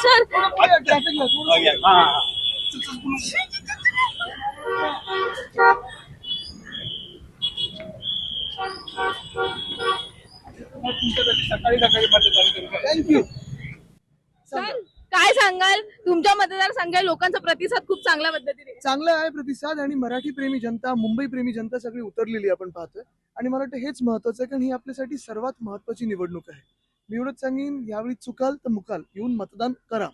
Sir thank you. Sir काय सांगाल तुमच्या मतदारसंघात लोकांचा प्रतिसाद खूप चांगल्या पद्धतीने आहे. चांगला आहे प्रतिसाद आणि मराठी प्रेमी जनता, मुंबई प्रेमी जनता सगळी उतरलेली आपण पाहतोय आणि मला वाटतं हेच महत्वाचं आहे, कारण ही आपल्यासाठी सर्वात महत्वाची निवडणूक आहे. मी एवढंच सांगेन, यावेळी चुकाल तर मुकाल, येऊन मतदान करा.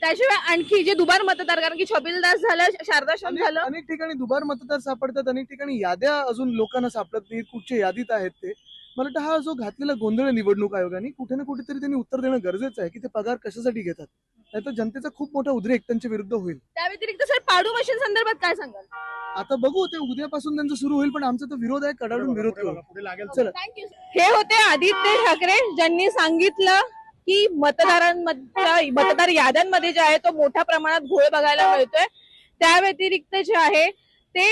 त्याशिवाय आणखी जे दुबार मतदार, कारण की छबिलदास झालं, शारदाश्रम अनेक झालं, अनेक ठिकाणी दुबार मतदार सापडतात, अनेक ठिकाणी याद्या अजून लोकांना सापडत नाही, कुठच्या यादीत आहेत ते. मला वाटतं हा जो घातलेला गोंधळ आहे निवडणूक आयोगाने, कुठे ना कुठेतरी त्यांनी उत्तर देणं गरजेचं आहे की ते पगार कशासाठी घेतात. नाहीतर जनतेचा खूप मोठा उद्रेक त्यांच्या विरुद्ध होईल. त्या व्यतिरिक्त सर पाडू मशीन संदर्भात काय सांगाल? आता बघू, ते उद्यापासून त्यांचं सुरू होईल, पण आमचा तो विरोध आहे, कडाडून विरोध करू. चला. थँक्यू. हे होते आदित्य ठाकरे, ज्यांनी सांगितलं की मतदार याद्यांमध्ये जे आहे तो मोठ्या प्रमाणात घोळ बघायला मिळतोय. त्या व्यतिरिक्त जे आहे ते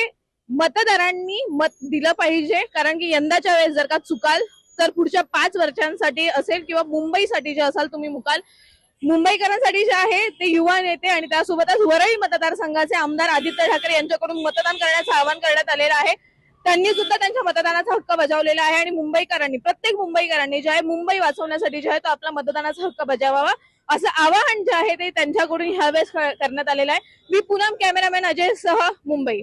मतदारांनी मत दिलं पाहिजे, कारण की यंदाच्या वेळेस जर का चुकाल तर पुढच्या 5 वर्षांसाठी असेल किंवा मुंबईसाठी जे असाल तुम्ही मुकाल. मुंबईकरांसाठी जे आहे ते युवा नेते आणि त्यासोबतच वरळी मतदारसंघाचे आमदार आदित्य ठाकरे यांच्याकडून मतदान करण्याचं आवाहन करण्यात आलेलं आहे. त्यांनी सुद्धा त्यांच्या मतदानाचा हक्क बजावलेला आहे आणि मुंबईकरांनी, प्रत्येक मुंबईकरांनी जे आहे मुंबई वाचवण्यासाठी जे आहे तो आपला मतदानाचा हक्क बजावावा असं आवाहन जे आहे ते त्यांच्याकडून ह्यावेळेस करण्यात आलेलं आहे. मी पूनम, कॅमेरामॅन अजय सह, मुंबई.